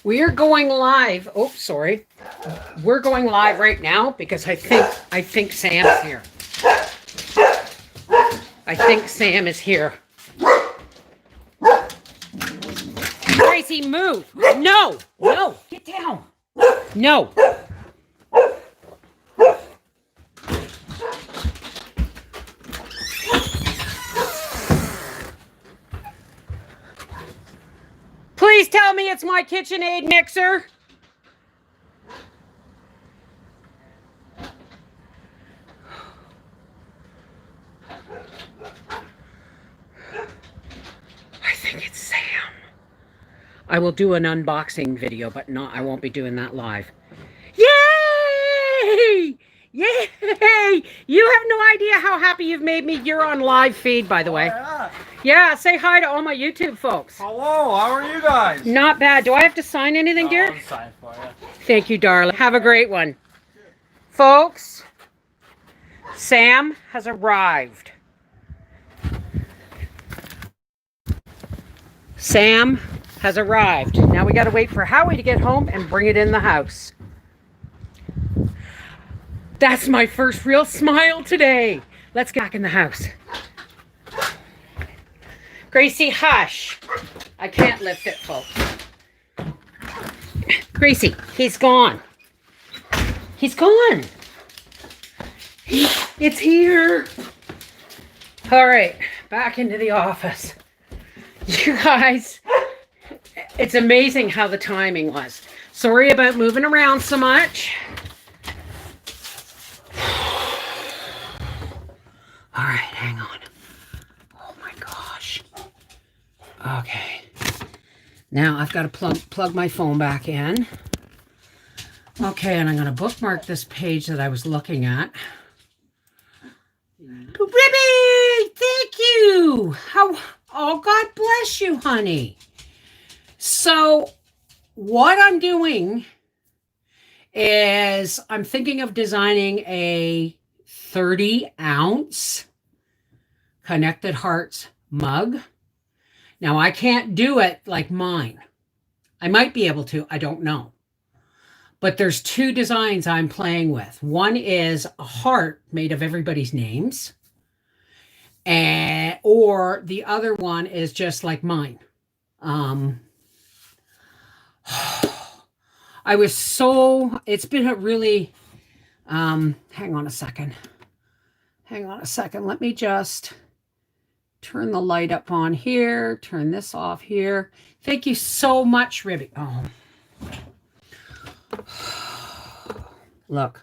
We are going live. Oh, sorry. We're going live right now because I think Sam's here. I think Sam is here. Gracie, move. No. No. Get down. No. Please tell me it's my KitchenAid mixer. I think it's Sam. I will do an unboxing video, but I won't be doing that live. Yay! Yay! You have no idea how happy you've made me. You're on live feed, by the way. Yeah, say hi to all my YouTube folks. Hello, how are you guys? Not bad. Do I have to sign anything, dear? I'll sign for you. Thank you, darling. Have a great one. Folks, Sam has arrived. Sam has arrived. Now we got to wait for Howie to get home and bring it in the house. That's my first real smile today. Let's get back in the house. Gracie, hush. I can't lift it, folks. Gracie, he's gone. He's gone. It's here. All right, back into the office. You guys, it's amazing how the timing was. Sorry about moving around so much. All right, hang on. Oh my gosh. Okay. Now I've got to plug my phone back in. Okay, and I'm going to bookmark this page that I was looking at. Ribby, thank you. Oh, God bless you, honey. So what I'm doing is I'm thinking of designing a 30-ounce Connected Hearts mug. Now, I can't do it like mine. I might be able to. I don't know. But there's two designs I'm playing with. One is a heart made of everybody's names. Or the other one is just like mine. It's been a really, hang on a second. Let me just turn the light up on here, turn this off here. Thank you so much, Ribby. Oh, look.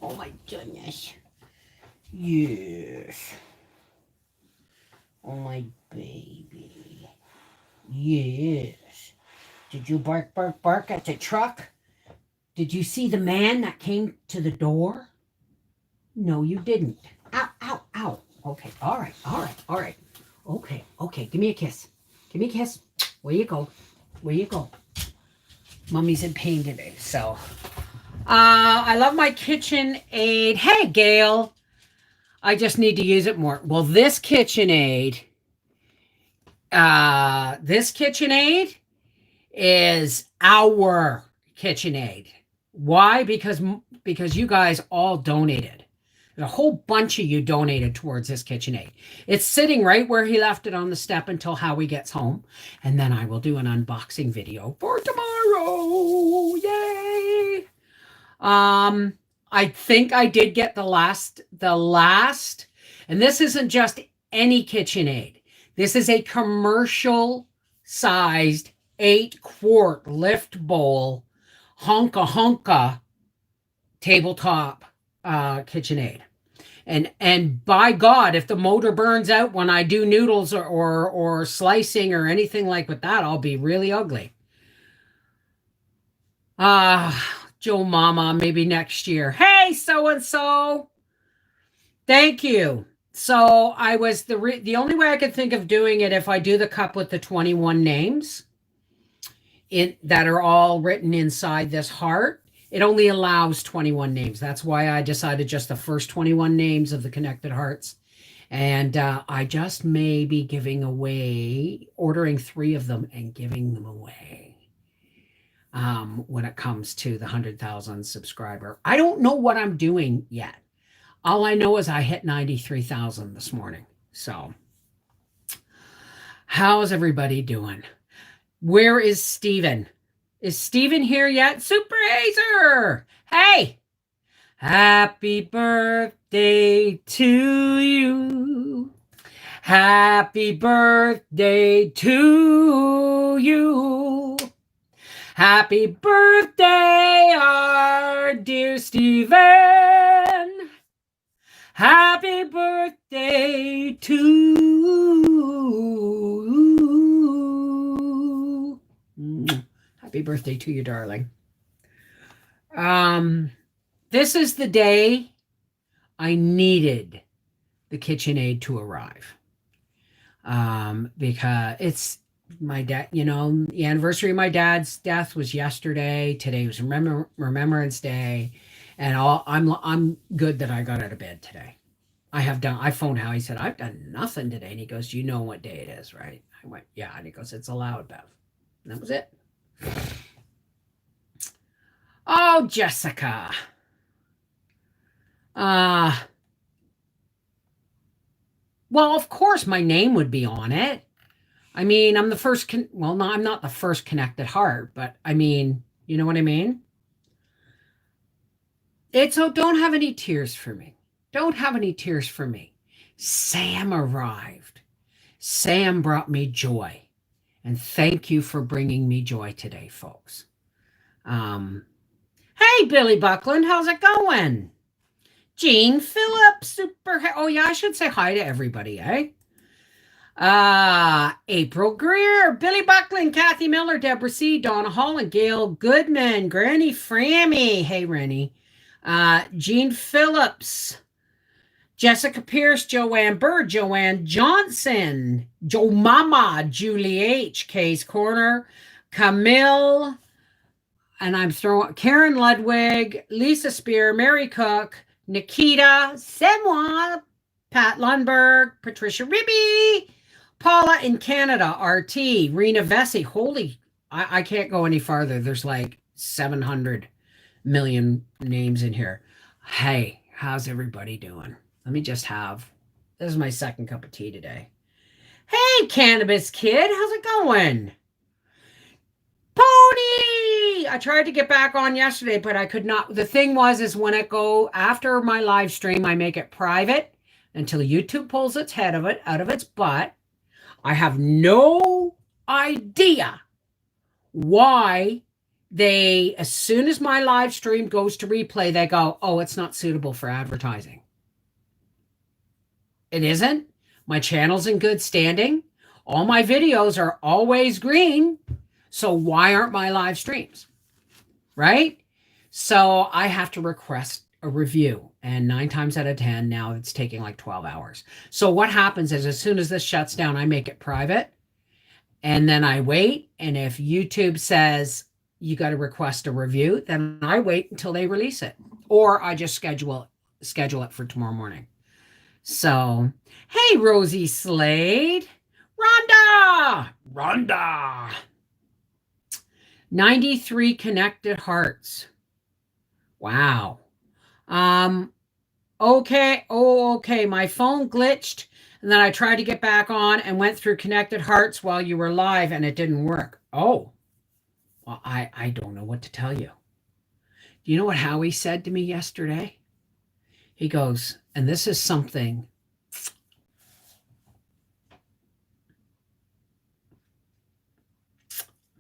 Oh my goodness. Yes. Oh my baby. Yes. Did you bark at the truck? Did you see the man that came to the door? No, you didn't. Ow, ow, ow. Okay, all right. Okay, give me a kiss. Where you go? Mommy's in pain today, so. I love my KitchenAid. Hey, Gail. I just need to use it more. Well, this KitchenAid is our KitchenAid. Why? Because you guys all donated. A whole bunch of you donated towards this KitchenAid. It's sitting right where he left it on the step until Howie gets home. And then I will do an unboxing video for tomorrow. Yay! I think I did get the last, and this isn't just any KitchenAid. This is a commercial sized 8-quart lift bowl, honka tabletop KitchenAid. And by God, if the motor burns out when I do noodles or slicing or anything like with that, I'll be really ugly. Joe Mama, maybe next year. Hey, so-and-so. Thank you. So I was the only way I could think of doing it if I do the cup with the 21 names that are all written inside this heart. It only allows 21 names. That's why I decided just the first 21 names of the Connected Hearts. And I just may be ordering 3 of them and giving them away when it comes to the 100,000 subscriber. I don't know what I'm doing yet. All I know is I hit 93,000 this morning. So, how's everybody doing? Where is Steven? Is Steven here yet? Super Hazer! Hey! Happy birthday to you. Happy birthday to you. Happy birthday, our dear Steven. Happy birthday to you. Happy birthday to you, darling. This is the day I needed the KitchenAid to arrive. Because it's my dad, the anniversary of my dad's death was yesterday. Today was Remembrance Day. And I'm good that I got out of bed today. I phoned Howie, he said, I've done nothing today. And he goes, you know what day it is, right? I went, yeah. And he goes, it's allowed, Bev. And that was it. Oh, Jessica. Well, of course my name would be on it. I mean, I'm the first, no, I'm not the first connected heart, but I mean, you know what I mean? Don't have any tears for me. Don't have any tears for me. Sam arrived. Sam brought me joy. And thank you for bringing me joy today, folks. Hey, Billy Buckland, how's it going? Jean Phillips, oh yeah, I should say hi to everybody, eh? April Greer, Billy Buckland, Kathy Miller, Deborah C., Donna Holland, Gail Goodman, Granny Frammy, hey Rennie, Jean Phillips, Jessica Pierce, Joanne Bird, Joanne Johnson, Joe Mama, Julie H., Kay's Corner, Camille, and I'm throwing Karen Ludwig, Lisa Spear, Mary Cook, Nikita, Semwa, Pat Lundberg, Patricia Ribby, Paula in Canada, RT, Rena Vesey. Holy, I can't go any farther. There's like 700 million names in here. Hey, how's everybody doing? Let me just this is my second cup of tea today. Hey, Cannabis Kid, how's it going? Pony! I tried to get back on yesterday, but I could not. The thing is when it go after my live stream, I make it private until YouTube pulls its head out of its butt. I have no idea why as soon as my live stream goes to replay, they go, oh, it's not suitable for advertising. It isn't. My channel's in good standing. All my videos are always green. So why aren't my live streams? Right? So I have to request a review. And 9 times out of 10, now it's taking like 12 hours. So what happens is as soon as this shuts down, I make it private. And then I wait. And if YouTube says you got to request a review, then I wait until they release it. Or I just schedule it for tomorrow morning. So, hey, Rosie Slade. Rhonda. 93 connected hearts. Wow. Okay. Oh, okay. My phone glitched. And then I tried to get back on and went through connected hearts while you were live and it didn't work. Oh, well, I don't know what to tell you. Do you know what Howie said to me yesterday? He goes, and this is something.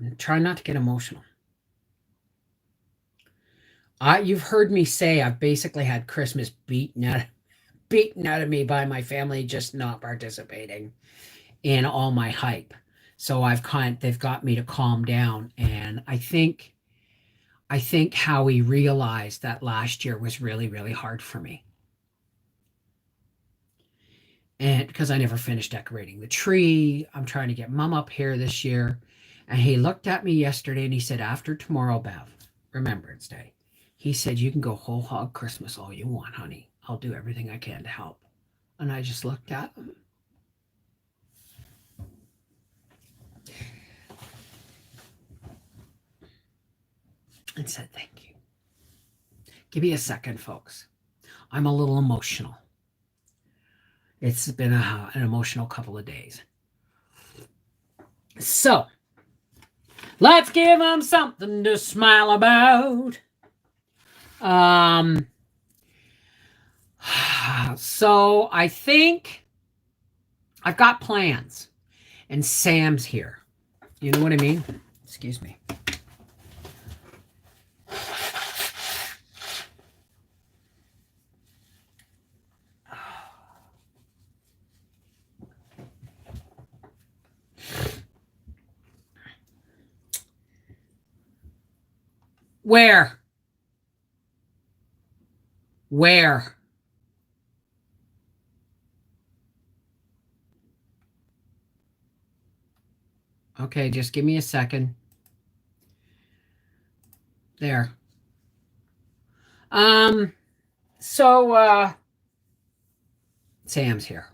I'm trying not to get emotional. You've heard me say I've basically had Christmas beaten out of me by my family just not participating in all my hype. So they've got me to calm down. And I think Howie realized that last year was really, really hard for me. And because I never finished decorating the tree, I'm trying to get Mom up here this year. And he looked at me yesterday and he said, after tomorrow, Bev, Remembrance Day, he said, you can go whole hog Christmas all you want, honey. I'll do everything I can to help. And I just looked at them. And said, thank you. Give me a second, folks. I'm a little emotional. It's been an emotional couple of days. So, let's give them something to smile about. So I think I've got plans, and Sam's here. You know what I mean? Excuse me. Where? Where? Okay, just give me a second. There. So Sam's here.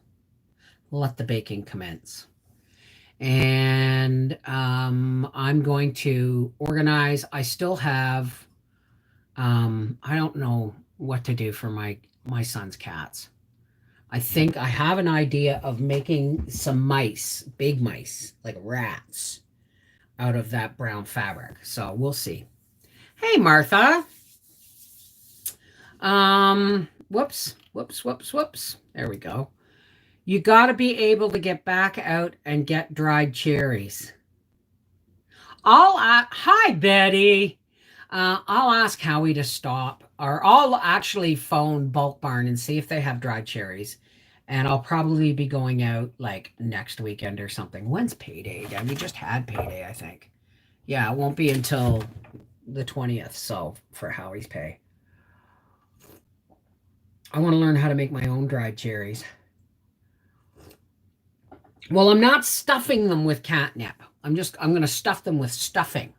Let the baking commence. And I'm going to organize. I still have I don't know what to do for my son's cats. I think I have an idea of making some mice, big mice, like rats, out of that brown fabric. So we'll see. Hey, Martha. Whoops. There we go. You got to be able to get back out and get dried cherries. Hi, Betty. I'll ask Howie to stop, or I'll actually phone Bulk Barn and see if they have dried cherries. And I'll probably be going out like next weekend or something. When's payday? We just had payday, I think. Yeah, it won't be until the 20th, so for Howie's pay. I want to learn how to make my own dried cherries. Well, I'm not stuffing them with catnip. I'm going to stuff them with stuffing.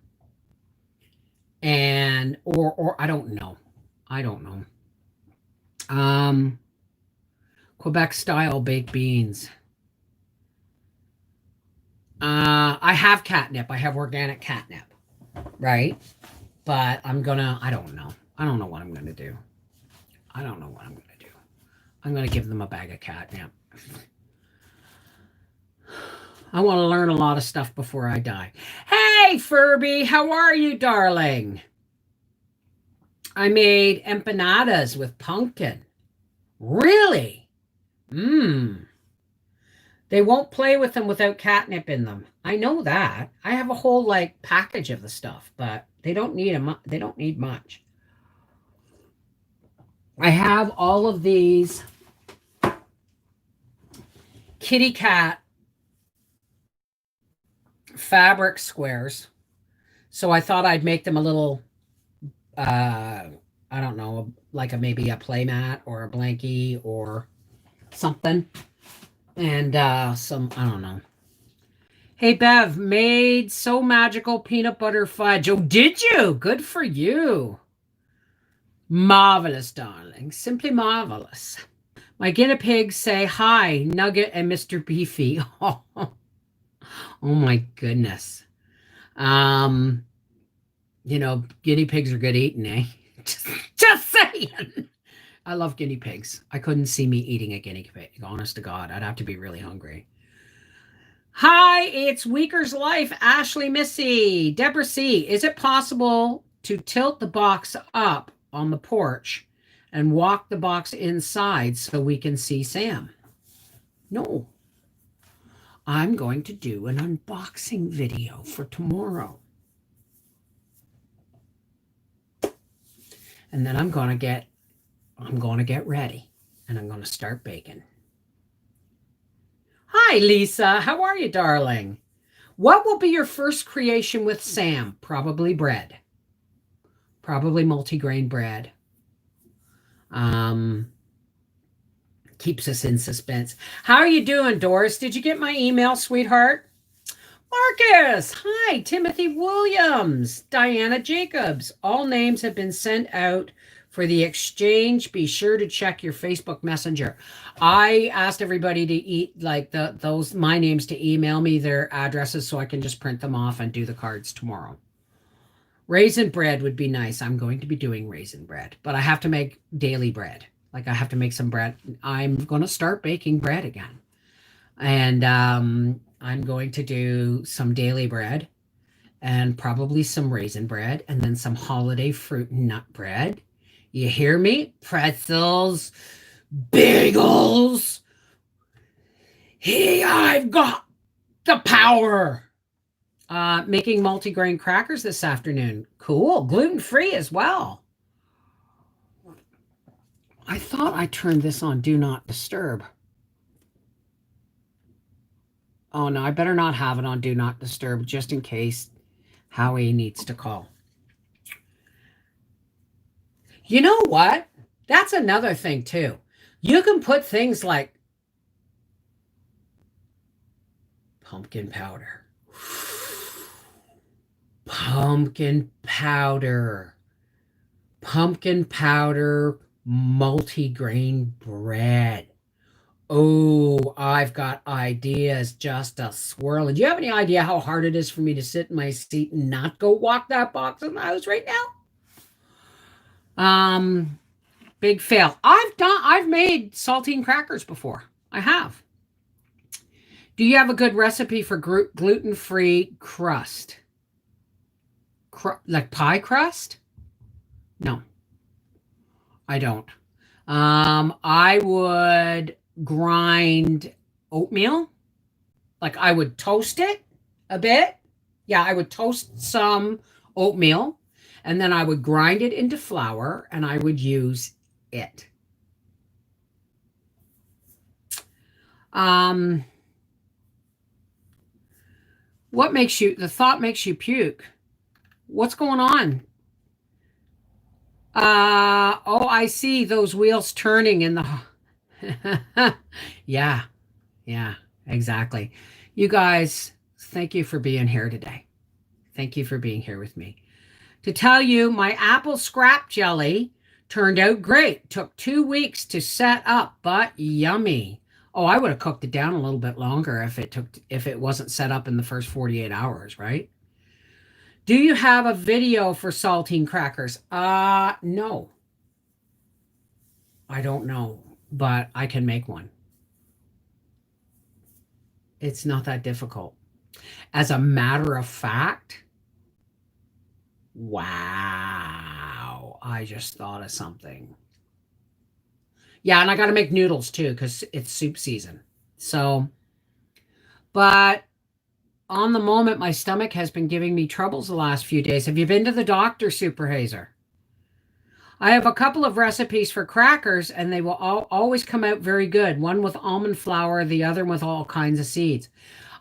And or I don't know. Quebec style baked beans. I have catnip. I have organic catnip, right? But I don't know. I don't know what I'm going to do. I'm going to give them a bag of catnip. I want to learn a lot of stuff before I die. Hey, Furby, how are you, darling? I made empanadas with pumpkin. Really? They won't play with them without catnip in them. I know that. I have a whole like package of the stuff, but they don't need they don't need much. I have all of these kitty cat fabric squares. So I thought I'd make them a little I don't know, like maybe a playmat or a blankie or something. And some, I don't know. Hey, Bev, made so magical peanut butter fudge. Oh, did you? Good for you. Marvelous, darling. Simply marvelous. My guinea pigs say hi, Nugget and Mr. Beefy. Oh, my goodness. Guinea pigs are good eating, eh? Just saying. I love guinea pigs. I couldn't see me eating a guinea pig, honest to God. I'd have to be really hungry. Hi, it's Weaker's Life, Ashley Missy. Deborah C., is it possible to tilt the box up on the porch and walk the box inside so we can see Sam? No. I'm going to do an unboxing video for tomorrow. And then I'm going to get ready and I'm going to start baking. Hi, Lisa. How are you, darling? What will be your first creation with Sam? Probably bread. Probably multigrain bread. Keeps us in suspense. How are you doing, Doris? Did you get my email, sweetheart? Marcus. Hi, Timothy Williams. Diana Jacobs. All names have been sent out For the exchange, be sure to check your Facebook Messenger. I asked everybody to eat like those my names to email me their addresses so I can just print them off and do the cards tomorrow. Raisin bread would be nice. I'm going to be doing raisin bread, but I have to make daily bread. Like I have to make some bread. I'm going to start baking bread again. And I'm going to do some daily bread and probably some raisin bread and then some holiday fruit and nut bread. You hear me? Pretzels, bagels. Hey, I've got the power. Making multigrain crackers this afternoon. Cool. Gluten-free as well. I thought I turned this on Do Not Disturb. Oh, no, I better not have it on Do Not Disturb just in case Howie needs to call. You know what? That's another thing, too. You can put things like pumpkin powder. Pumpkin powder. Pumpkin powder multigrain bread. Oh, I've got ideas just a swirling. Do you have any idea how hard it is for me to sit in my seat and not go walk that box in the house right now? Big fail. I've made saltine crackers before. I have. Do you have a good recipe for gluten-free crust? Like pie crust? No, I don't. I would grind oatmeal. Like I would toast it a bit. Yeah, I would toast some oatmeal and then I would grind it into flour and I would use it. What makes you, the thought makes you puke? What's going on? Oh, I see those wheels turning in the yeah, exactly. You guys, thank you for being here today. Thank you for being here with me. To tell you, my apple scrap jelly turned out great. Took 2 weeks to set up, but yummy. Oh, I would have cooked it down a little bit longer if it wasn't set up in the first 48 hours, right? Do you have a video for saltine crackers? No. I don't know, but I can make one. It's not that difficult. As a matter of fact, wow, I just thought of something. Yeah, and I got to make noodles too because it's soup season. So, but on the moment, my stomach has been giving me troubles the last few days. Have you been to the doctor, Super Hazer? I have a couple of recipes for crackers, and they will always come out very good. One with almond flour, the other with all kinds of seeds.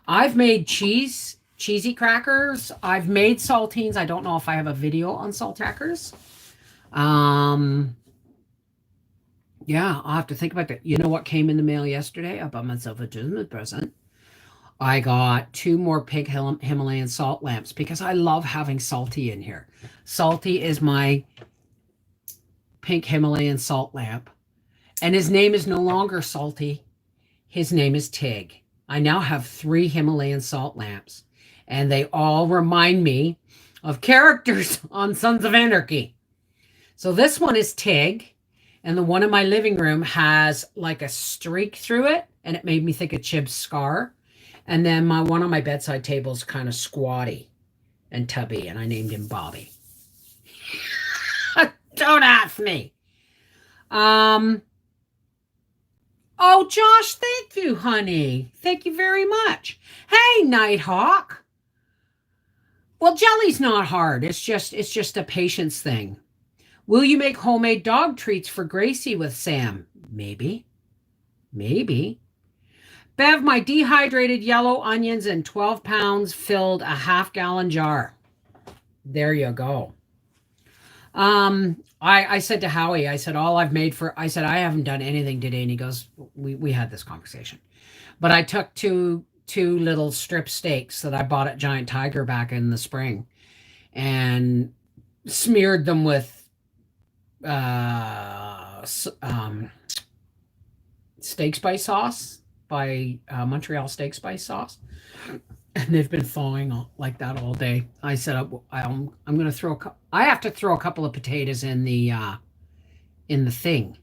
I've made cheesy crackers. I've made saltines. I don't know if I have a video on salt crackers. Yeah, I'll have to think about that. You know what came in the mail yesterday? I bought myself a Christmas present. I got 2 more pink Himalayan salt lamps because I love having Salty in here. Salty is my pink Himalayan salt lamp. And his name is no longer Salty. His name is Tig. I now have 3 Himalayan salt lamps. And they all remind me of characters on Sons of Anarchy. So this one is Tig. And the one in my living room has like a streak through it. And it made me think of Chib's scar. And then one on my bedside table is kind of squatty and tubby. And I named him Bobby. Don't ask me. Oh, Josh, thank you, honey. Thank you very much. Hey, Nighthawk. Well, jelly's not hard. It's just a patience thing. Will you make homemade dog treats for Gracie with Sam? Maybe. Bev, my dehydrated yellow onions in 12 pounds filled a half-gallon jar. There you go. I said to Howie, I said, I haven't done anything today. And he goes, we had this conversation, but I took two little strip steaks that I bought at Giant Tiger back in the spring and smeared them with steak spice sauce by Montreal steak spice sauce, and they've been thawing like that all day. I said I'm going to throw. I have to throw a couple of potatoes in the thing.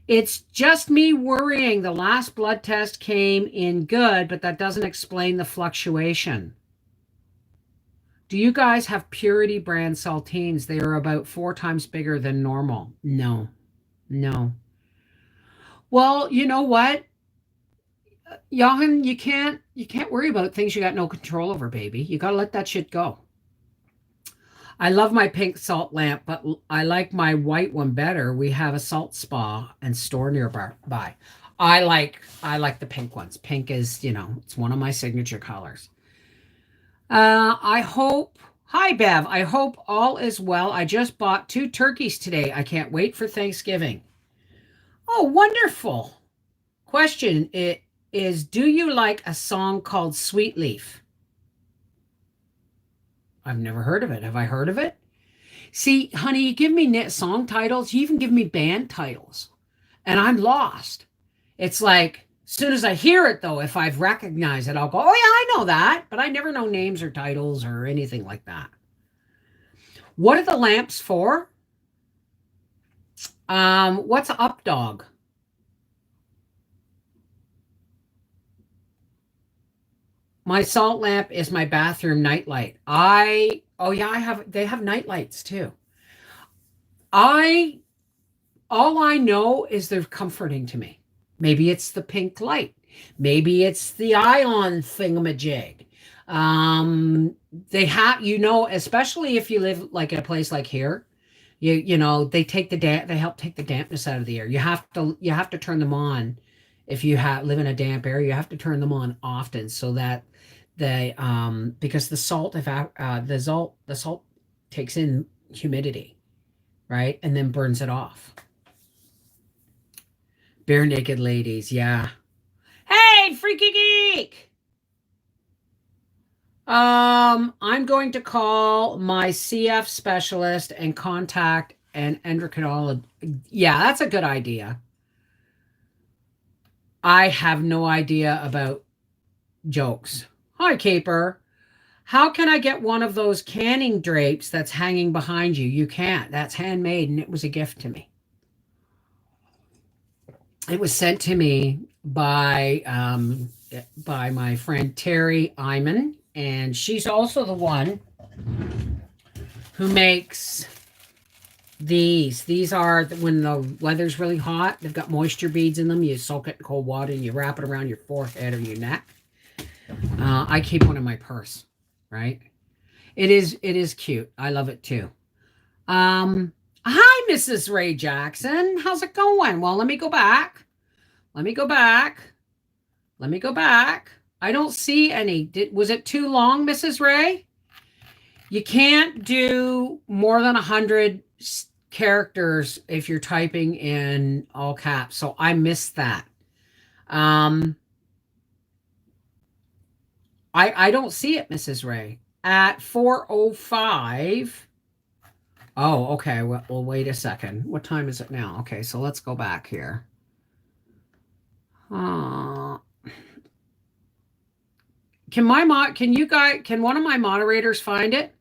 It's just me worrying. The last blood test came in good, but that doesn't explain the fluctuation. Do you guys have Purity brand saltines? They are about 4 times bigger than normal. No, no. Well, you know what, Johan, you can't worry about things you got no control over, baby. You got to let that shit go. I love my pink salt lamp, but I like my white one better. We have a salt spa and store nearby. I like the pink ones. Pink is, it's one of my signature colors. I hope Hi Bev. I hope all is well. I just bought 2 turkeys today. I can't wait for Thanksgiving. Oh, wonderful. Question it is, do you like a song called Sweet Leaf? I've never heard of it. Have I heard of it? See, honey, you give me song titles, you even give me band titles, and I'm lost. It's like, as soon as I hear it, though, if I've recognized it, I'll go, oh, yeah, I know that, but I never know names or titles or anything like that. What are the lamps for? What's up, dog? My salt lamp is my bathroom nightlight. Oh yeah, they have night lights too. I all I know is they're comforting to me. Maybe it's the pink light. Maybe it's the ion thingamajig. They have, especially if you live like in a place like here, they help take the dampness out of the air. You have to turn them on if you live in a damp area. You have to turn them on often so that because the salt takes in humidity, right, and then burns it off. Bare naked ladies, yeah. Hey, freaky geek. I'm going to call my CF specialist and contact an endocrinologist. Yeah, that's a good idea. I have no idea about jokes. Hi, Caper. How can I get one of those canning drapes that's hanging behind you? You can't. That's handmade, and it was a gift to me. It was sent to me by my friend Terry Iman, and she's also the one who makes these. These are when the weather's really hot. They've got moisture beads in them. You soak it in cold water and you wrap it around your forehead or your neck. I keep one in my purse, right? It is cute. I love it too. Hi, Mrs. Ray Jackson. How's it going? Well, let me go back. Let me go back. Let me go back. I don't see any. Was it too long, Mrs. Ray? You can't do more than 100 characters if you're typing in all caps. So I missed that. I don't see it, Mrs. Ray. At 4:05. Oh, okay. Well, wait a second. What time is it now? Okay, so let's go back here. Can one of my moderators find it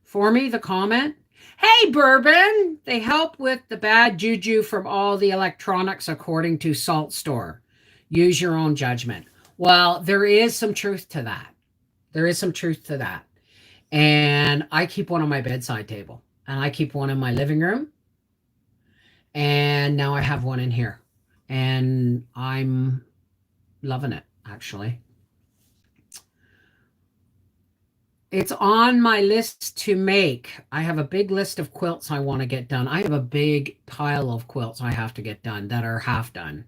for me, the comment? Hey, Bourbon! They help with the bad juju from all the electronics, according to Salt Store. Use your own judgment. Well, there is some truth to that. There is some truth to that. And I keep one on my bedside table. And I keep one in my living room. And now I have one in here. And I'm loving it, actually. It's on my list to make. I have a big list of quilts I want to get done. I have a big pile of quilts I have to get done that are half done.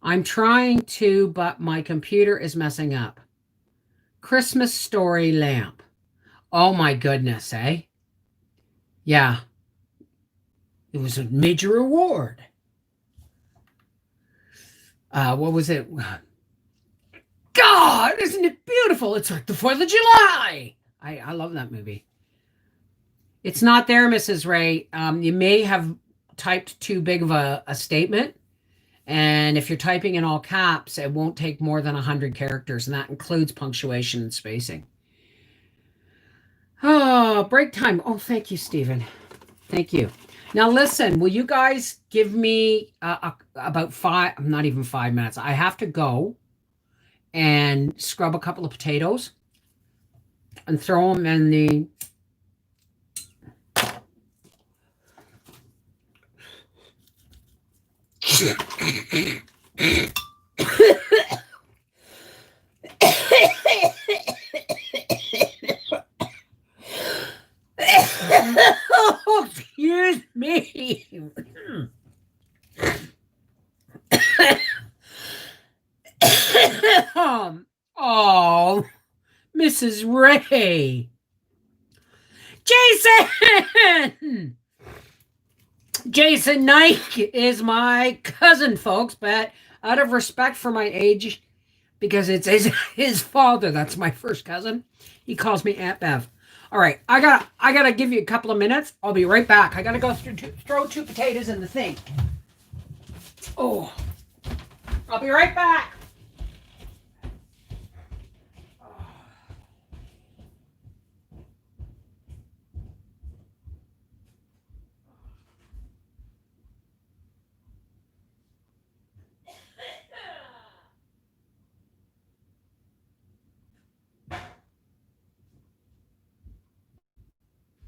I'm trying to, but my computer is messing up. Christmas story lamp. Oh my goodness, eh? Yeah. It was a major award. What was it? God, isn't it beautiful? It's like the 4th of July. I love that movie. It's not there, Mrs. Ray. You may have typed too big of a statement. And if you're typing in all caps, it won't take more than 100 characters, and that includes punctuation and spacing. Oh, break time. Oh, thank you, Stephen. Thank you. Now, listen, will you guys give me about not even 5 minutes. I have to go and scrub a couple of potatoes and throw them in the... Oh, excuse me. Oh, Mrs. Ray. Jason! Jason Knight is my cousin, folks, but out of respect for my age, because it's his father, that's my first cousin, he calls me Aunt Bev. All right, I gotta give you a couple of minutes. I'll be right back. I gotta go throw 2 potatoes in the thing. Oh, I'll be right back.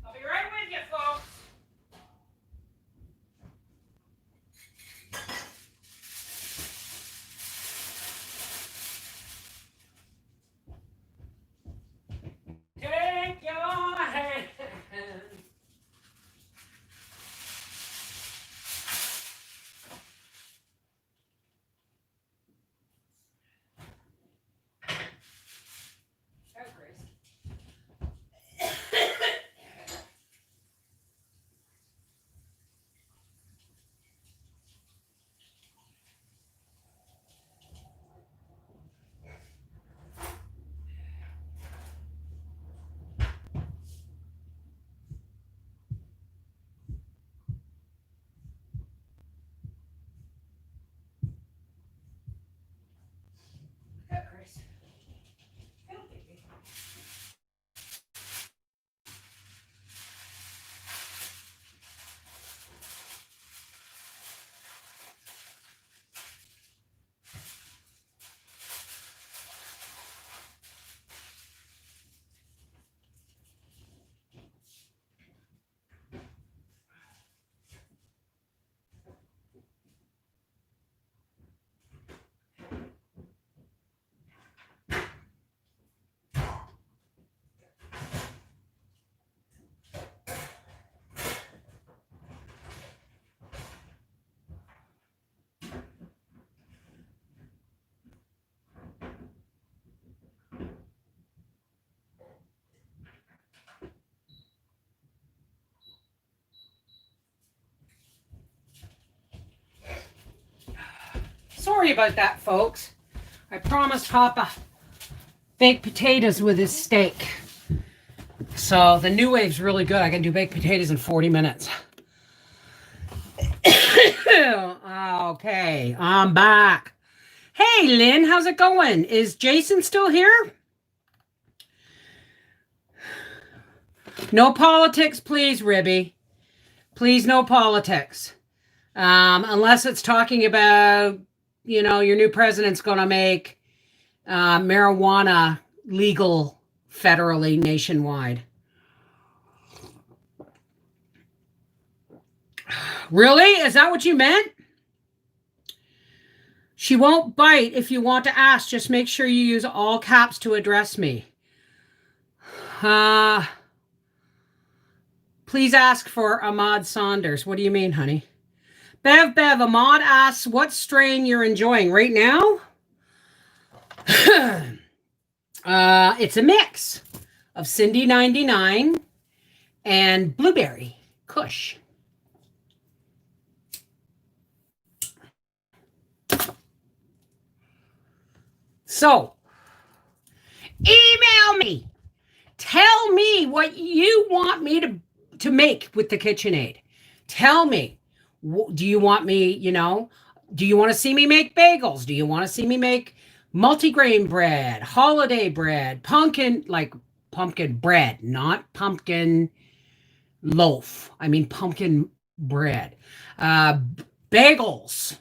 I'll be right with you, folks. Take your hand. Oh, Grace. Oh, Grace. Oh, baby. Sorry about that, folks. I promised Papa baked potatoes with his steak. So the new wave's really good. I can do baked potatoes in 40 minutes. Okay, I'm back. Hey, Lynn, how's it going? Is Jason still here? No politics, please, Ribby. Please, no politics. Unless it's talking about, your new president's going to make marijuana legal federally nationwide. Really? Is that what you meant? She won't bite if you want to ask. Just make sure you use all caps to address me. Please ask for Ahmad Saunders. What do you mean, honey? Bev, Ahmad asks what strain you're enjoying right now. It's a mix of Cindy 99 and Blueberry Kush. So, email me. Tell me what you want me to make with the KitchenAid. Tell me, do you want me, do you want to see me make bagels? Do you want to see me make multigrain bread, holiday bread, pumpkin bread, not pumpkin loaf. I mean pumpkin bread. Bagels,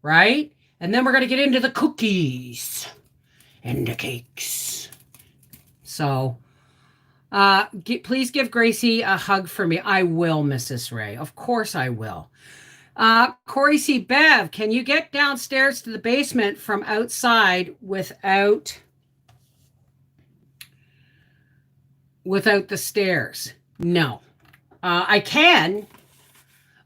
right? And then we're going to get into the cookies and the cakes. So please give Gracie a hug for me. I will, Mrs. Ray. Of course I will. Corey C. Bev, can you get downstairs to the basement from outside without the stairs? No. I can,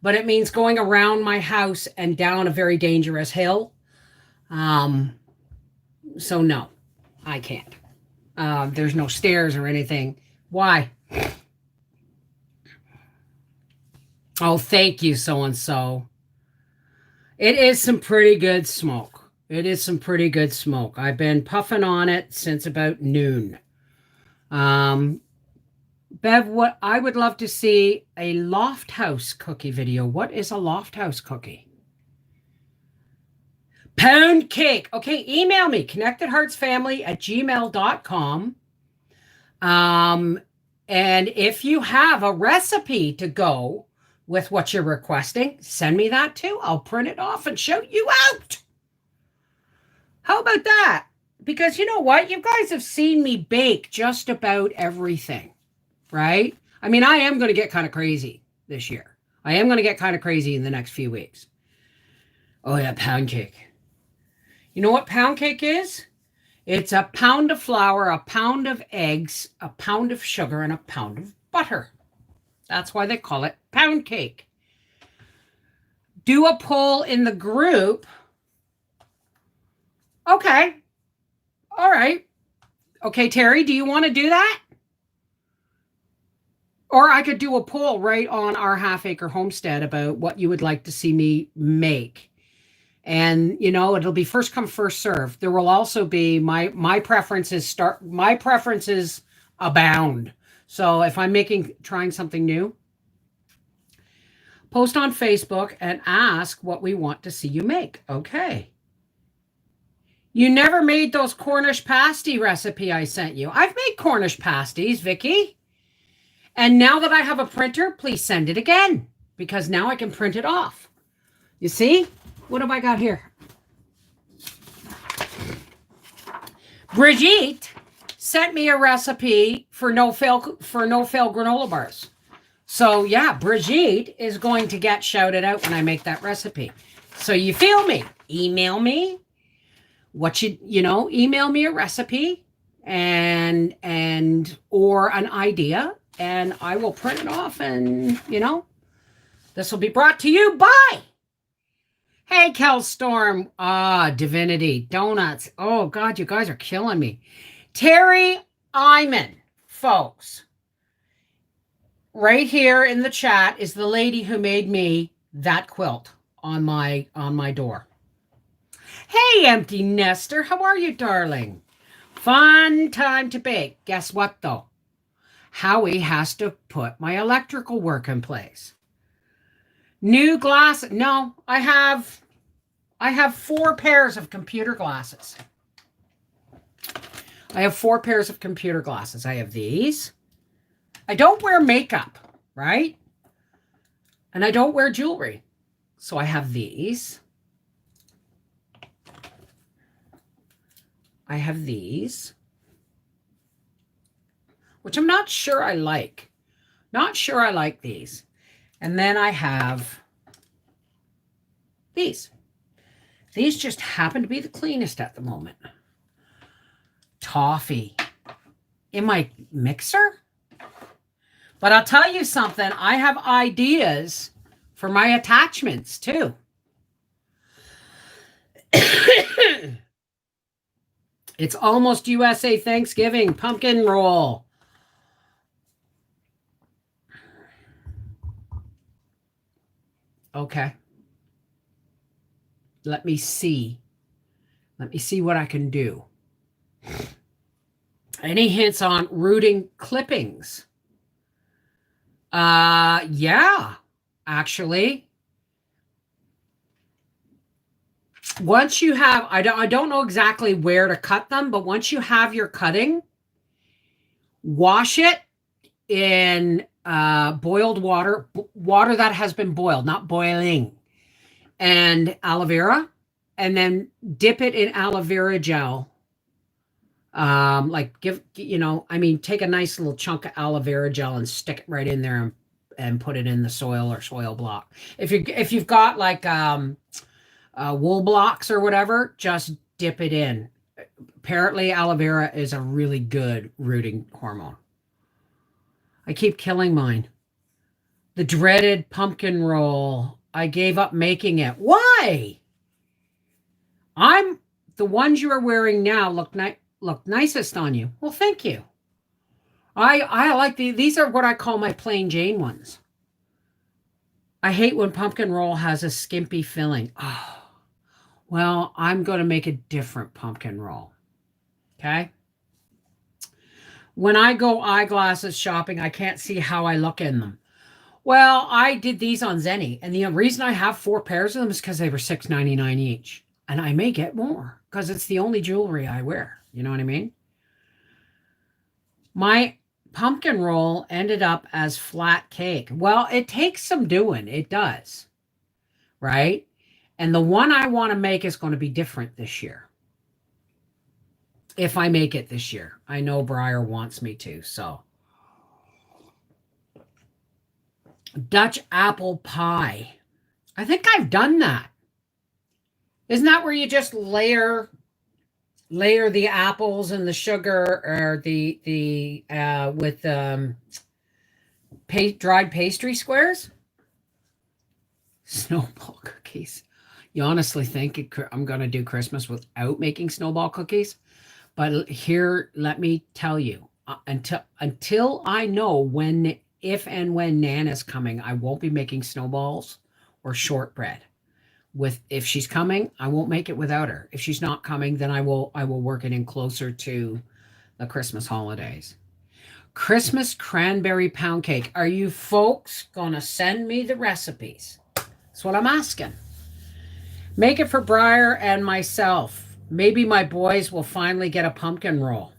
but it means going around my house and down a very dangerous hill. So no, I can't. There's no stairs or anything. Why? Oh, thank you, so-and-so. It is some pretty good smoke. It is some pretty good smoke. I've been puffing on it since about noon. Bev, what I would love to see a Loft House cookie video. What is a Loft House cookie? Pound cake. Okay, email me, connectedheartsfamily@gmail.com. And if you have a recipe to go with what you're requesting, send me that too. I'll print it off and shout you out. How about that? Because you know what? You guys have seen me bake just about everything, right? I mean, I am going to get kind of crazy this year. I am going to get kind of crazy in the next few weeks. Oh yeah, pound cake. You know what pound cake is? It's a pound of flour, a pound of eggs, a pound of sugar, and a pound of butter. That's why they call it pound cake. Do a poll in the group. Okay. All right. Okay, Terry, do you want to do that? Or I could do a poll right on our Half Acre Homestead about what you would like to see me make. And, it'll be first come, first serve. There will also be my preferences abound. So if I'm trying something new, post on Facebook and ask what we want to see you make. Okay. You never made those Cornish pasty recipe I sent you. I've made Cornish pasties, Vicky. And now that I have a printer, please send it again, because now I can print it off. You see? What have I got here? Brigitte sent me a recipe for no-fail granola bars. So yeah, Brigitte is going to get shouted out when I make that recipe. So you feel me? Email me email me a recipe and or an idea, and I will print it off, and this will be brought to you by Hey, Kel Storm. Divinity. Donuts. Oh, God, you guys are killing me. Terry Iman, folks. Right here in the chat is the lady who made me that quilt on my door. Hey, Empty Nester. How are you, darling? Fun time to bake. Guess what, though? Howie has to put my electrical work in place. New glass. No, I have 4 pairs of computer glasses. I have 4 pairs of computer glasses. I have these. I don't wear makeup, right? And I don't wear jewelry. So I have these. I have these, which I'm not sure I like. Not sure I like these. And then I have these. These just happen to be the cleanest at the moment. Toffee in my mixer. But I'll tell you something. I have ideas for my attachments too. It's almost USA Thanksgiving. Pumpkin roll. Okay. Let me see. Let me see what I can do. Any hints on rooting clippings? Yeah, actually, once you have, I don't know exactly where to cut them, but once you have your cutting, wash it in boiled water, water that has been boiled, not boiling, and aloe vera, and then dip it in aloe vera gel. Like I mean, take a nice little chunk of aloe vera gel and stick it right in there and put it in the soil or soil block. If you've got like wool blocks or whatever, just dip it in. Apparently, aloe vera is a really good rooting hormone. I keep killing mine. The dreaded pumpkin roll. I gave up making it. Why? I'm the ones you are wearing now look nicest on you. Well, thank you. I like these are what I call my plain Jane ones. I hate when pumpkin roll has a skimpy filling. Oh, well, I'm going to make a different pumpkin roll. Okay? When I go eyeglasses shopping, I can't see how I look in them. Well, I did these on Zenny, and the reason I have 4 pairs of them is because they were $6.99 each. And I may get more because it's the only jewelry I wear. You know what I mean? My pumpkin roll ended up as flat cake. Well, it takes some doing. It does. Right? And the one I want to make is going to be different this year. If I make it this year. I know Briar wants me to, so. Dutch apple pie. I think I've done that. Isn't that where you just layer the apples and the sugar or the with dried pastry squares? Snowball cookies. You honestly think I'm going to do Christmas without making snowball cookies? But here, let me tell you, until I know if and when Nan is coming, I won't be making snowballs or shortbread. If she's coming, I won't make it without her. If she's not coming, then I will work it in closer to the Christmas holidays. Christmas cranberry pound cake. Are you folks gonna send me the recipes? That's what I'm asking. Make it for Briar and myself. Maybe my boys will finally get a pumpkin roll.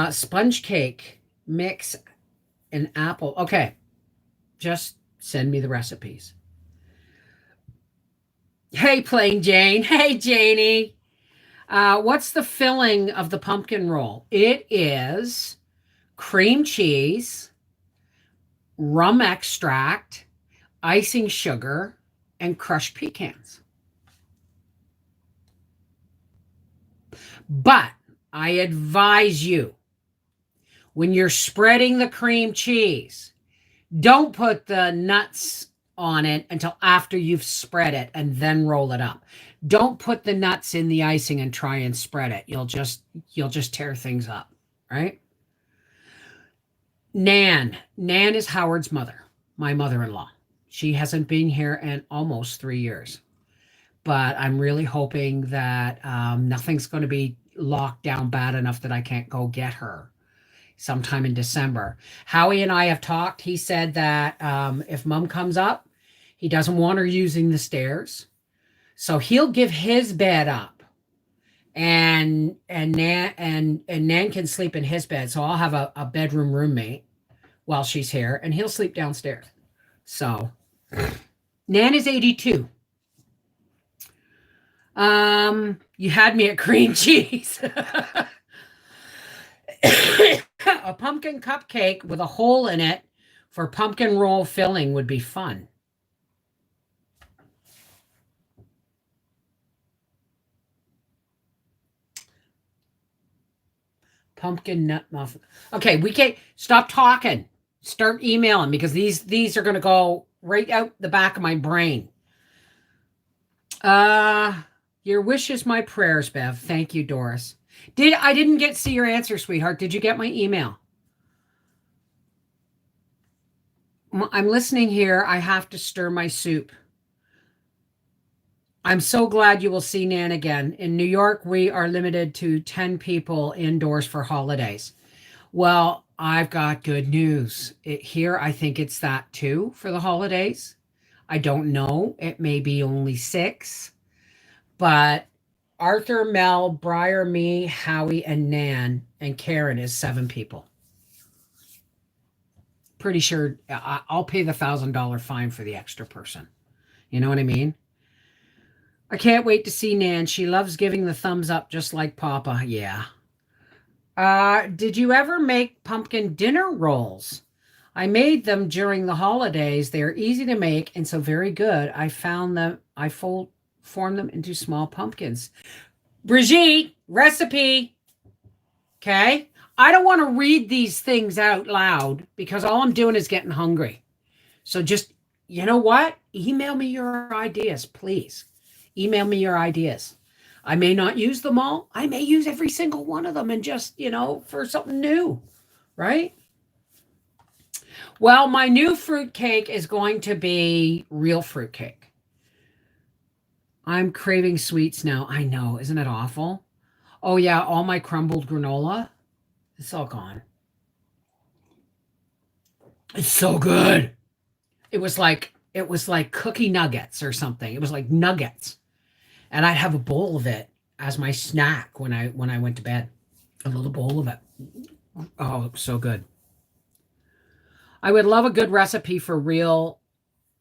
Sponge cake, mix an apple. Okay, just send me the recipes. Hey, Plain Jane. Hey, Janie. What's the filling of the pumpkin roll? It is cream cheese, rum extract, icing sugar, and crushed pecans. But I advise you, when you're spreading the cream cheese, don't put the nuts on it until after you've spread it and then roll it up. Don't put the nuts in the icing and try and spread it. You'll just tear things up, right? Nan is Howard's mother, my mother-in-law. She hasn't been here in almost 3 years. But I'm really hoping that nothing's going to be locked down bad enough that I can't go get her sometime in December. Howie and I have talked. He said that if Mom comes up, he doesn't want her using the stairs. So he'll give his bed up. And Nan can sleep in his bed. So I'll have a bedroom roommate while she's here, and he'll sleep downstairs. So Nan is 82. You had me at cream cheese. A pumpkin cupcake with a hole in it for pumpkin roll filling would be fun. Pumpkin nut muffin. Okay, we can't stop talking. Start emailing because these are going to go right out the back of my brain. Your wish is my prayers, Bev. Thank you, Doris. I didn't get to see your answer, sweetheart. Did you get my email? I'm listening here. I have to stir my soup. I'm so glad you will see Nan again. In New York, we are limited to 10 people indoors for holidays. Well, I've got good news. Here, I think it's that too for the holidays. I don't know. It may be only six, but Arthur, Mel, Briar, me, Howie, and Nan and Karen is seven people. Pretty sure I'll pay the $1,000 fine for the extra person. You know what I mean? I can't wait to see Nan. She loves giving the thumbs up just like Papa. Yeah. Did you ever make pumpkin dinner rolls? I made them during the holidays. They are easy to make and so very good. I found them, I form them into small pumpkins. Brigitte, recipe. Okay. I don't want to read these things out loud because all I'm doing is getting hungry. So just, you know what? Email me your ideas, please. Email me your ideas. I may not use them all. I may use every single one of them and just, for something new, right? Well, my new fruit cake is going to be real fruit cake. I'm craving sweets now. I know. Isn't it awful? Oh, yeah. All my crumbled granola. It's all gone. It's so good. It was like cookie nuggets or something. It was like nuggets. And I'd have a bowl of it as my snack when I went to bed. A little bowl of it. Oh, it was so good. I would love a good recipe for real.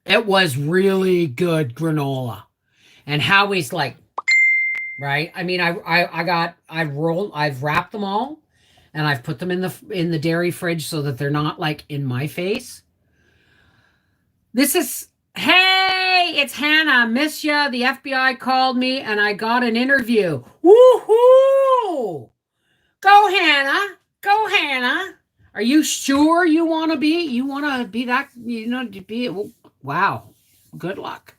It was really good granola. And Howie's like, right? I mean, I've wrapped them all and I've put them in the dairy fridge so that they're not like in my face. Hey, it's Hannah. Miss ya. The FBI called me and I got an interview. Woohoo! Go, Hannah. Go, Hannah. Are you sure you want to be that, to be, wow. Good luck.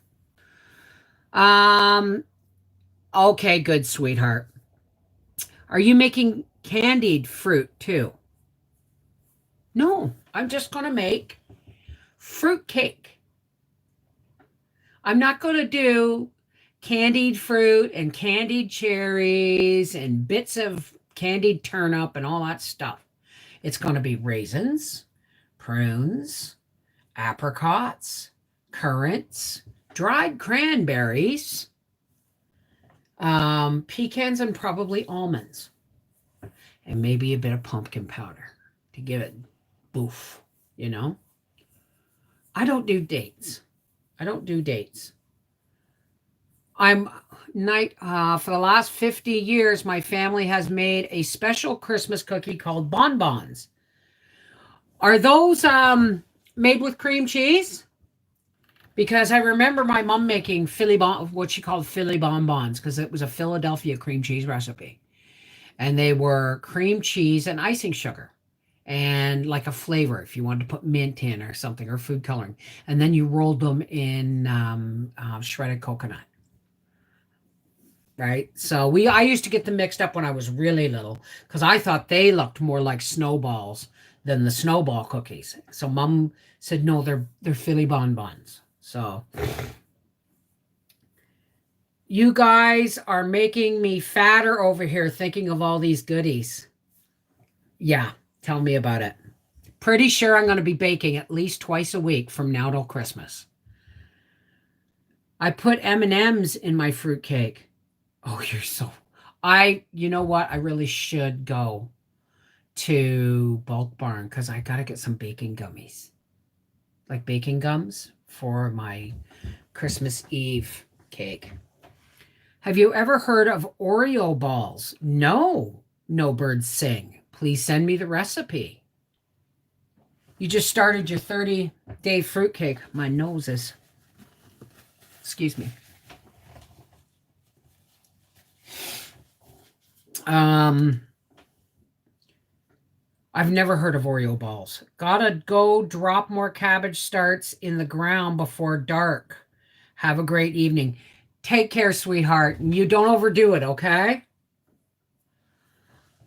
Okay, good, sweetheart. Are you making candied fruit too? No, I'm just going to make fruit cake. I'm not going to do candied fruit and candied cherries and bits of candied turnip and all that stuff. It's going to be raisins, prunes, apricots, currants, dried cranberries, pecans, and probably almonds. And maybe a bit of pumpkin powder to give it boof, I don't do dates. For the last 50 years, my family has made a special Christmas cookie called bonbons. Are those made with cream cheese? Because I remember my mom making what she called Philly bonbons, because it was a Philadelphia cream cheese recipe. And they were cream cheese and icing sugar and like a flavor if you wanted to put mint in or something or food coloring. And then you rolled them in shredded coconut. Right? So I used to get them mixed up when I was really little because I thought they looked more like snowballs than the snowball cookies. So Mom said, no, they're Philly bonbons. So you guys are making me fatter over here thinking of all these goodies. Yeah, tell me about it. Pretty sure I'm going to be baking at least twice a week from now till Christmas. I put M&Ms in my fruitcake. Oh, you know what? I really should go to Bulk Barn because I got to get some baking gummies. Like baking gums for my Christmas Eve cake. Have you ever heard of Oreo balls? No birds sing. Please send me the recipe. You just started your 30-day fruitcake. My nose is, excuse me. I've never heard of Oreo balls. Gotta go drop more cabbage starts in the ground before dark. Have a great evening. Take care, sweetheart. And you don't overdo it, okay?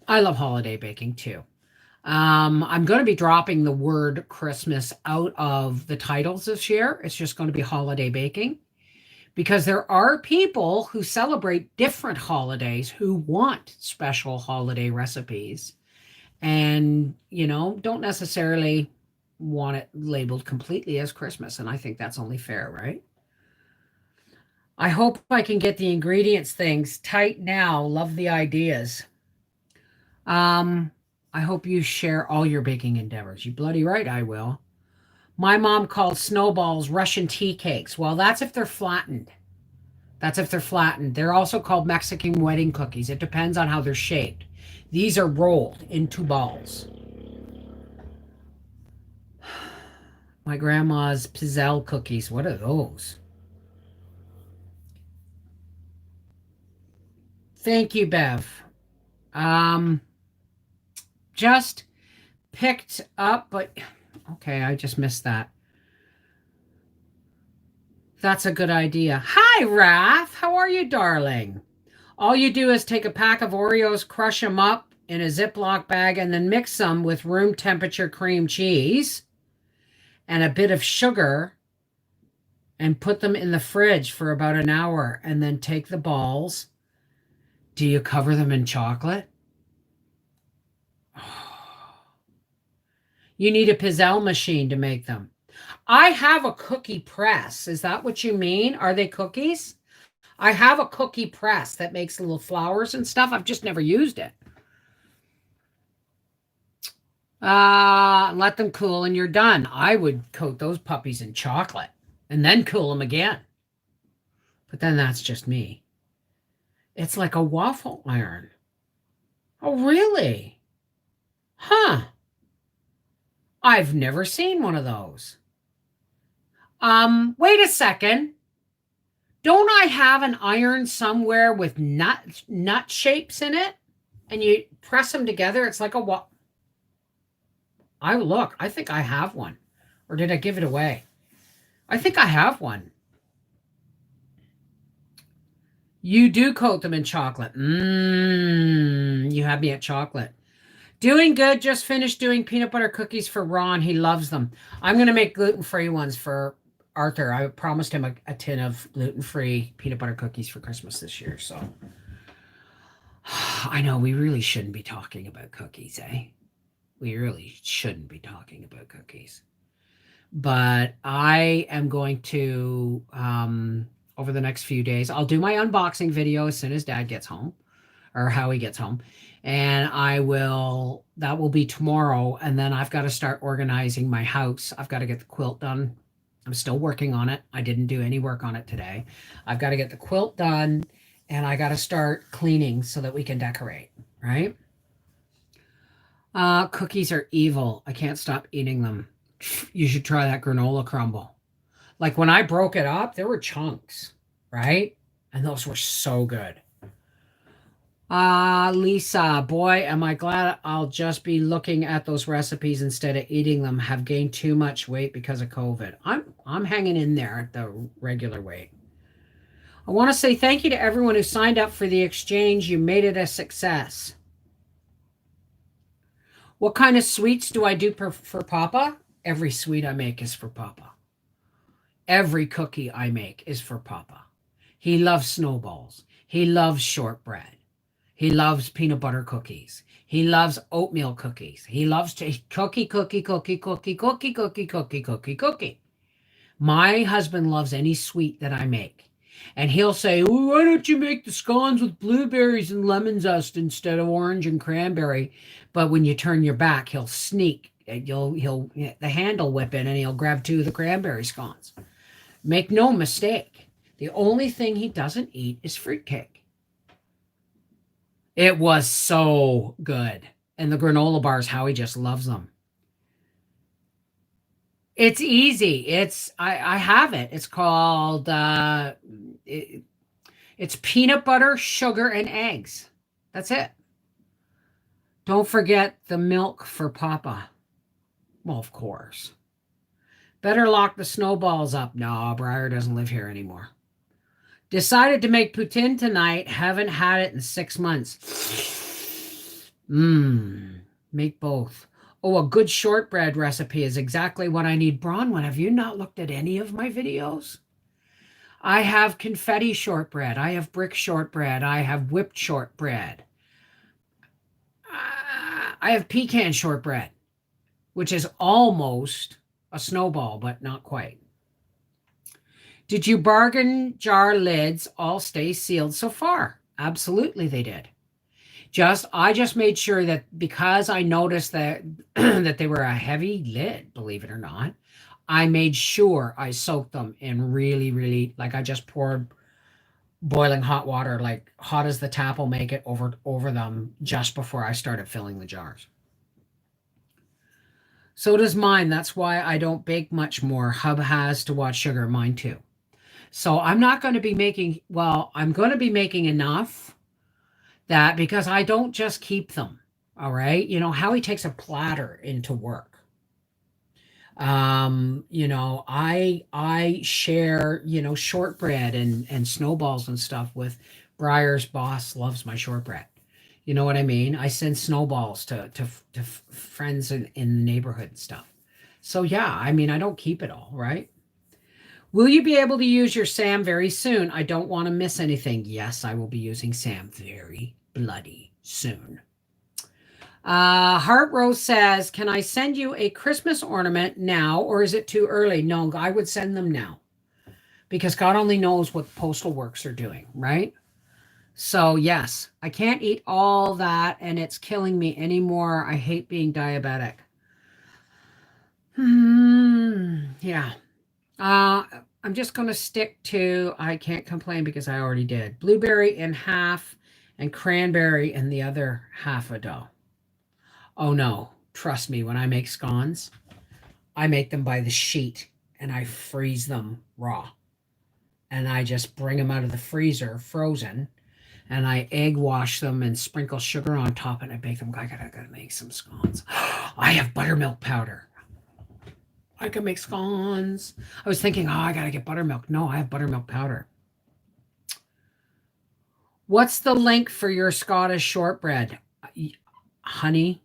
I love holiday baking too. I'm going to be dropping the word Christmas out of the titles this year. It's just going to be holiday baking because there are people who celebrate different holidays who want special holiday recipes. and, don't necessarily want it labeled completely as Christmas. And I think that's only fair, right? I hope I can get the ingredients things tight now. Love the ideas. Um, I hope you share all your baking endeavors. You bloody right, I will. My mom called snowballs Russian tea cakes. Well, that's if they're flattened. That's if they're flattened. They're also called Mexican wedding cookies. It depends on how they're shaped. These are rolled into balls. My grandma's pizzelle cookies. What are those? Thank you, Bev. Um, just picked up, but okay, I just missed that. That's a good idea. Hi, Raph. How are you, darling? All you do is take a pack of Oreos, crush them up in a Ziploc bag, and then mix them with room temperature cream cheese and a bit of sugar and put them in the fridge for about an hour. And then take the balls. Do you cover them in chocolate? You need a pizzelle machine to make them. I have a cookie press. Is that what you mean? Are they cookies? I have a cookie press that makes little flowers and stuff. I've just never used it. Let them cool and you're done. I would coat those puppies in chocolate and then cool them again. But then that's just me. It's like a waffle iron. Oh, really? Huh. I've never seen one of those. Wait a second. Don't I have an iron somewhere with nut shapes in it? And you press them together. It's like a what? I think I have one. Or did I give it away? I think I have one. You do coat them in chocolate. You have me at chocolate. Doing good. Just finished doing peanut butter cookies for Ron. He loves them. I'm going to make gluten-free ones for Arthur. I promised him a tin of gluten-free peanut butter cookies for Christmas this year. So I know we really shouldn't be talking about cookies, eh? We really shouldn't be talking about cookies. But I am going to, over the next few days, I'll do my unboxing video as soon as Dad gets home or Howie gets home. And that will be tomorrow. And then I've got to start organizing my house. I've got to get the quilt done. I'm still working on it. I didn't do any work on it today. I've got to get the quilt done and I got to start cleaning so that we can decorate, right? Cookies are evil. I can't stop eating them. You should try that granola crumble. Like when I broke it up, there were chunks, right? And those were so good. Lisa, boy, am I glad I'll just be looking at those recipes instead of eating them. Have gained too much weight because of COVID. I'm hanging in there at the regular weight. I want to say thank you to everyone who signed up for the exchange. You made it a success. What kind of sweets do I do for Papa? Every sweet I make is for Papa. Every cookie I make is for Papa. He loves snowballs. He loves shortbread. He loves peanut butter cookies. He loves oatmeal cookies. He loves cookie. My husband loves any sweet that I make. And he'll say, "Ooh, why don't you make the scones with blueberries and lemon zest instead of orange and cranberry?" But when you turn your back, he'll sneak. He'll the handle whip in and he'll grab 2 of the cranberry scones. Make no mistake. The only thing he doesn't eat is fruitcake. It was so good. And the granola bars, Howie just loves them. It's easy. I have it. It's called it's peanut butter, sugar, and eggs. That's it. Don't forget the milk for Papa. Well, of course. Better lock the snowballs up. No, Briar doesn't live here anymore. Decided to make poutine tonight. Haven't had it in 6 months. Make both. Oh, a good shortbread recipe is exactly what I need. Bronwyn, have you not looked at any of my videos? I have confetti shortbread. I have brick shortbread. I have whipped shortbread. I have pecan shortbread, which is almost a snowball, but not quite. Did you bargain jar lids all stay sealed so far? Absolutely, they did. I just made sure that because I noticed that that they were a heavy lid, believe it or not, I made sure I soaked them in really, really, like I just poured boiling hot water, like hot as the tap will make it, over them just before I started filling the jars. So does mine. That's why I don't bake much more. Hub has to watch sugar. Mine too. So I'm not going to be making, well, I'm going to be making enough that because I don't just keep them. All right. Howie takes a platter into work. I share, shortbread and snowballs and stuff with Briar's boss loves my shortbread. You know what I mean? I send snowballs to friends in the neighborhood and stuff. So yeah, I mean, I don't keep it all, right? Will you be able to use your Sam very soon? I don't want to miss anything. Yes, I will be using Sam very bloody soon. Heart Rose says, can I send you a Christmas ornament now, or is it too early? No, I would send them now because God only knows what postal works are doing, right? So yes, I can't eat all that and it's killing me anymore. I hate being diabetic. Yeah. I'm just going to stick to, I can't complain because I already did. Blueberry in half and cranberry in the other half a dough. Oh no, trust me, when I make scones, I make them by the sheet and I freeze them raw. And I just bring them out of the freezer frozen and I egg wash them and sprinkle sugar on top and I bake them. I gotta make some scones. I have buttermilk powder. I can make scones. I was thinking, I gotta get buttermilk. No, I have buttermilk powder. What's the link for your Scottish shortbread? Honey.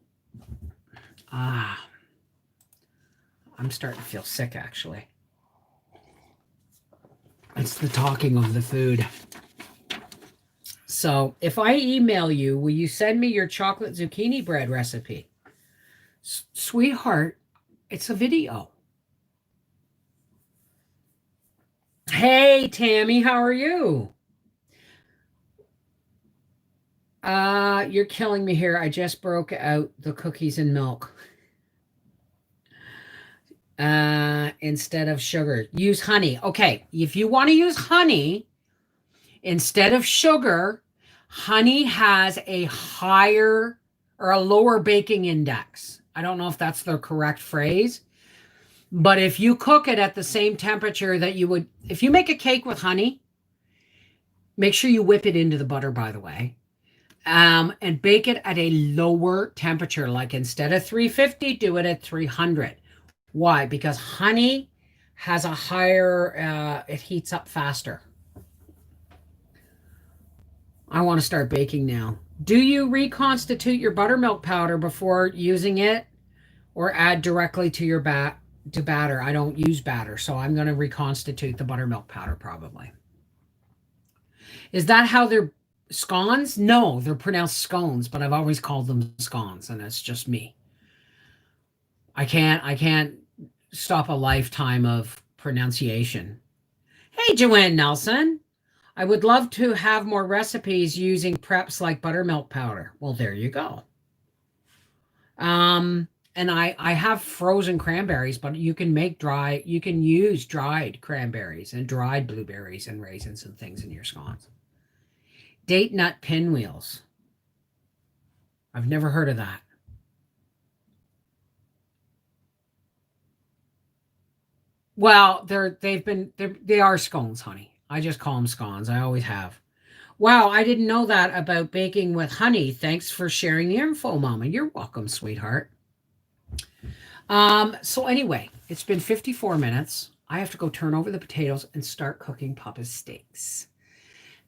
I'm starting to feel sick, actually. It's the talking of the food. So if I email you, will you send me your chocolate zucchini bread recipe? Sweetheart, it's a video. Hey, Tammy, how are you? You're killing me here. I just broke out the cookies and milk. Instead of sugar. Use honey. Okay, if you want to use honey instead of sugar, honey has a higher or a lower baking index. I don't know if that's the correct phrase, but if you cook it at the same temperature that you would, if you make a cake with honey, make sure you whip it into the butter, by the way, and bake it at a lower temperature. Like instead of 350, do it at 300. Why? Because honey has a higher, it heats up faster. I want to start baking now. Do you reconstitute your buttermilk powder before using it or add directly to your batter? I don't use batter, so I'm going to reconstitute the buttermilk powder probably. Is that how they're scones? No, they're pronounced scones, but I've always called them scones, and that's just me. I can't stop a lifetime of pronunciation. Hey, Joanne Nelson. I would love to have more recipes using preps like buttermilk powder. Well, there you go. And I have frozen cranberries, but you can use dried cranberries and dried blueberries and raisins and things in your scones. Date nut pinwheels. I've never heard of that. Well, they are scones, honey. I just call them scones. I always have. Wow, I didn't know that about baking with honey. Thanks for sharing the info, Mama. You're welcome, sweetheart. So anyway, it's been 54 minutes. I have to go turn over the potatoes and start cooking Papa's steaks.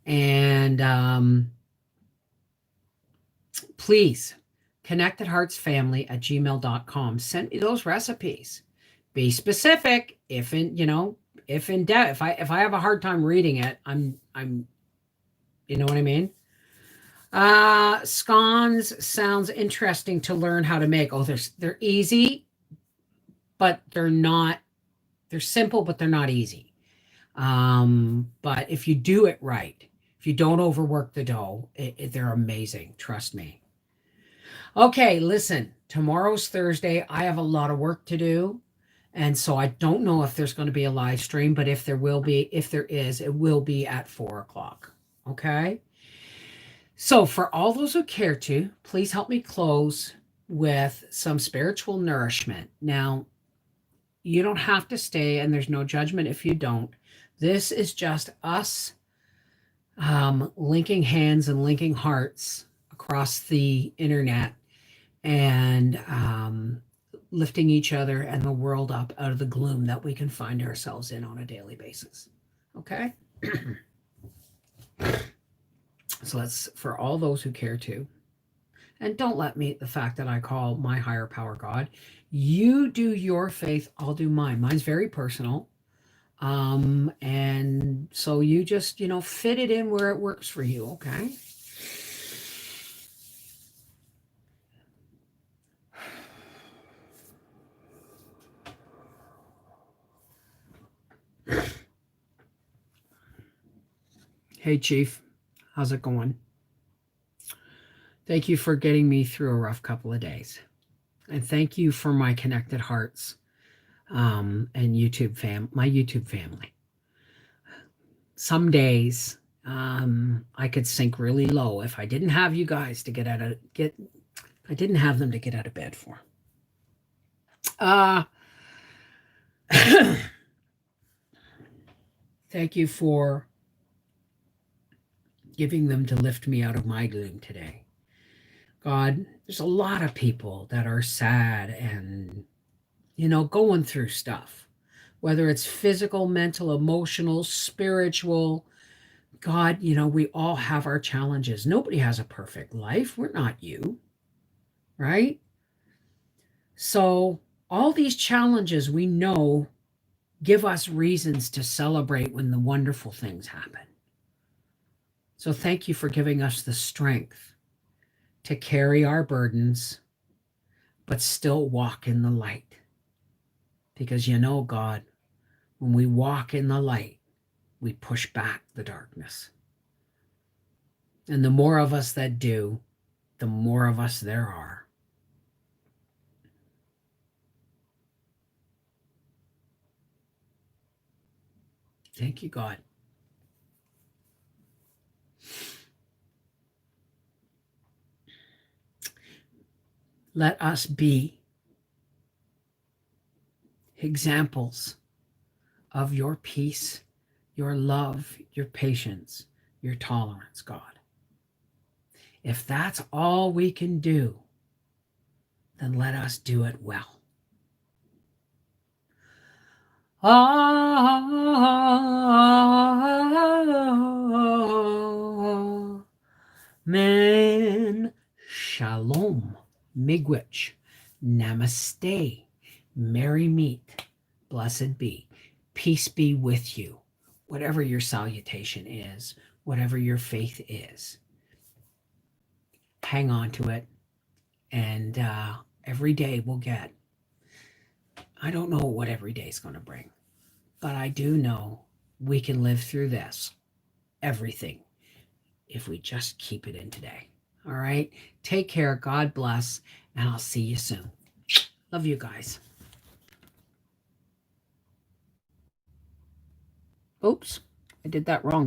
And please, connectedheartsfamily@gmail.com. Send me those recipes. Be specific. If in doubt, if I have a hard time reading it, I'm you know what I mean? Scones sounds interesting to learn how to make. Oh, they're easy, but they're not. They're simple, but they're not easy. But if you do it right, if you don't overwork the dough, they're amazing. Trust me. Okay, listen. Tomorrow's Thursday. I have a lot of work to do. And so I don't know if there's going to be a live stream, but if there will be, if there is, it will be at 4 o'clock. Okay. So for all those who care to, please help me close with some spiritual nourishment. Now, you don't have to stay, and there's no judgment if you don't. This is just us linking hands and linking hearts across the internet and lifting each other and the world up out of the gloom that we can find ourselves in on a daily basis. Okay? So that's for all those who care to. And don't let me, the fact that I call my higher power God, you do your faith, I'll do mine. Mine's very personal. And so you just, fit it in where it works for you, okay? Hey, Chief. How's it going? Thank you for getting me through a rough couple of days. And thank you for my connected hearts and my YouTube family. Some days I could sink really low if I didn't have you guys to I didn't have them to get out of bed for. Thank you for giving them to lift me out of my gloom today. God, there's a lot of people that are sad and, going through stuff, whether it's physical, mental, emotional, spiritual. God, we all have our challenges. Nobody has a perfect life. We're not you, right? So all these challenges we know give us reasons to celebrate when the wonderful things happen. So thank you for giving us the strength to carry our burdens, but still walk in the light. Because God, when we walk in the light, we push back the darkness. And the more of us that do, the more of us there are. Thank you, God. Let us be examples of your peace, your love, your patience, your tolerance, God. If that's all we can do, then let us do it well. Amen. Shalom. Miigwech. Namaste. Merry meet. Blessed be. Peace be with you. Whatever your salutation is, whatever your faith is, hang on to it. And every day we'll get. I don't know what every day is going to bring, but I do know we can live through this, everything, if we just keep it in today. All right? Take care. God bless. And I'll see you soon. Love you guys. Oops, I did that wrong.